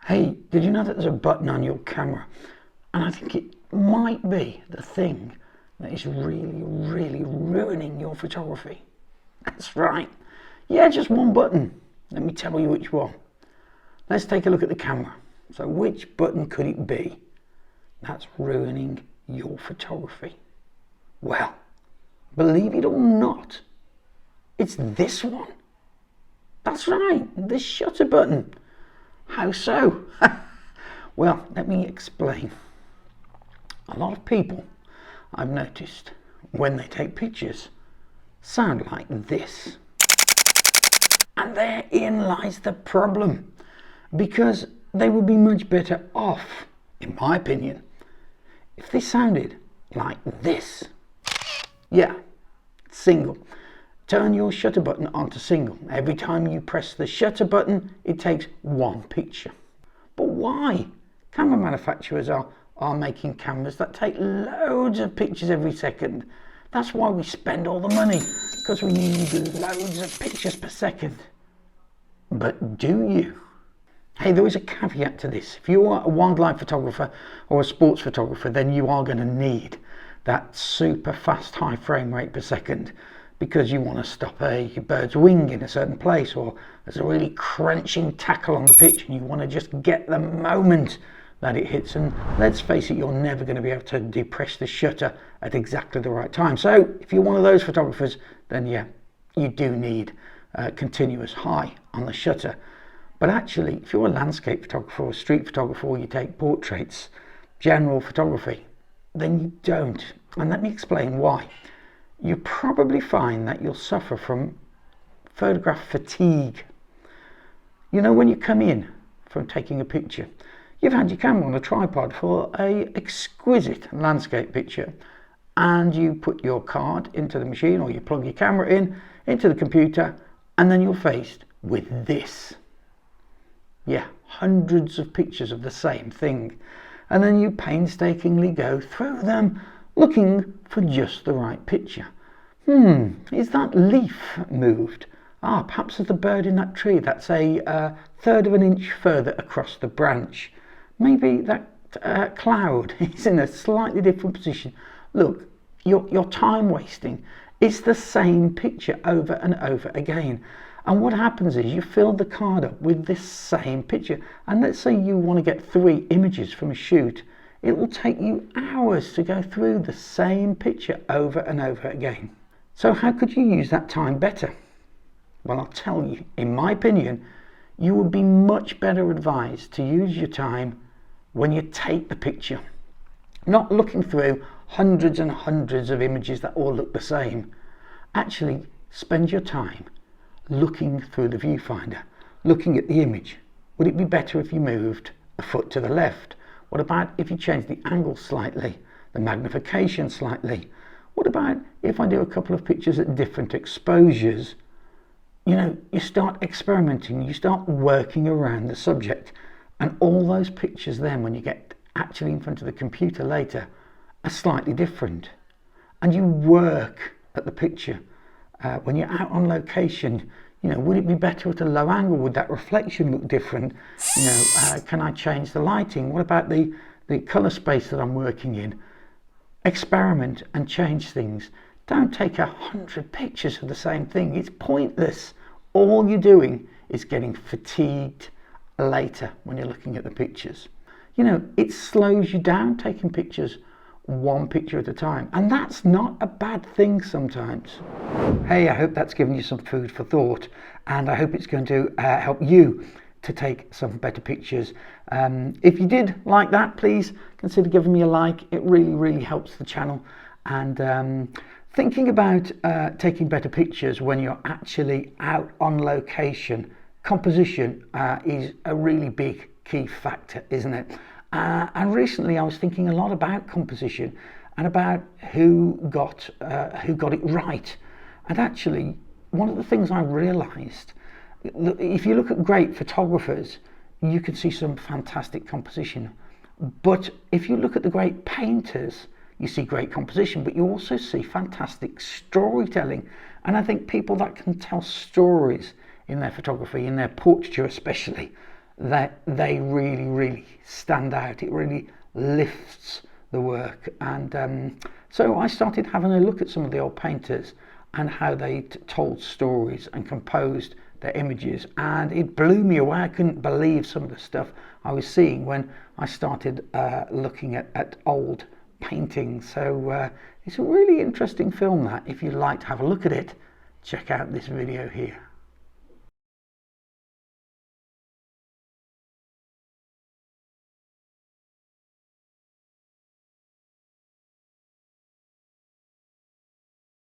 Hey, did you know that there's a button on your camera? And I think it might be the thing that is really ruining your photography. That's right. Yeah, just one button. Let me tell you which one. Let's take a look at the camera. So which button could it be that's ruining your photography? Well, believe it or not, it's this one. That's right, the shutter button. How so? Well, let me explain. A lot of people, I've noticed, when they take pictures, sound like this. And therein lies the problem. Because they would be much better off, in my opinion, if they sounded like this. Yeah, single. Turn your shutter button onto single. Every time you press the shutter button, it takes one picture. But why? Camera manufacturers are making cameras that take loads of pictures every second. That's why we spend all the money, because we need loads of pictures per second. But do you? Hey, there is a caveat to this. If you are a wildlife photographer or a sports photographer, then you are going to need that super fast high frame rate per second, because you want to stop a bird's wing in a certain place, or there's a really crunching tackle on the pitch and you want to just get the moment that it hits. And let's face it, you're never going to be able to depress the shutter at exactly the right time. So if you're one of those photographers, then yeah, you do need continuous high on the shutter. But actually, if you're a landscape photographer or a street photographer, or you take portraits, general photography, then you don't. And let me explain why. You probably find that you'll suffer from photograph fatigue. You know, when you come in from taking a picture, you've had your camera on a tripod for an exquisite landscape picture, and you put your card into the machine, or you plug your camera into the computer, and then you're faced with this. Yeah, hundreds of pictures of the same thing. And then you painstakingly go through them, looking for just the right picture. Is that leaf moved? Perhaps there's a bird in that tree that's a third of an inch further across the branch. Maybe that cloud is in a slightly different position. Look, you're time wasting. It's the same picture over and over again. And what happens is you fill the card up with this same picture. And let's say you want to get 3 images from a shoot. It will take you hours to go through the same picture over and over again. So how could you use that time better? Well, I'll tell you, in my opinion, you would be much better advised to use your time when you take the picture. Not looking through hundreds and hundreds of images that all look the same. Actually, spend your time looking through the viewfinder, looking at the image. Would it be better if you moved a foot to the left? What about if you change the angle slightly, the magnification slightly? What about if I do a couple of pictures at different exposures? You know, you start experimenting, you start working around the subject, and all those pictures then, when you get actually in front of the computer later, are slightly different. And you work at the picture. When you're out on location, you know, would it be better at a low angle? Would that reflection look different? You know, can I change the lighting? What about the color space that I'm working in? Experiment and change things. Don't take 100 pictures of the same thing. It's pointless. All you're doing is getting fatigued later when you're looking at the pictures. You know, it slows you down taking pictures one picture at a time, and that's not a bad thing sometimes. Hey, I hope that's given you some food for thought, and I hope it's going to help you to take some better pictures. If you did like that, please consider giving me a like. It really helps the channel. And thinking about taking better pictures when you're actually out on location, composition is a really big key factor, isn't it? And recently I was thinking a lot about composition and about who got it right. And actually, one of the things I realized, if you look at great photographers, you can see some fantastic composition. But if you look at the great painters, you see great composition, but you also see fantastic storytelling. And I think people that can tell stories in their photography, in their portraiture especially, that they really, really stand out. It really lifts the work. And so I started having a look at some of the old painters and how they told stories and composed their images, and it blew me away. I couldn't believe some of the stuff I was seeing when I started looking at old paintings. So it's a really interesting film that, if you'd like to have a look at it, check out this video here.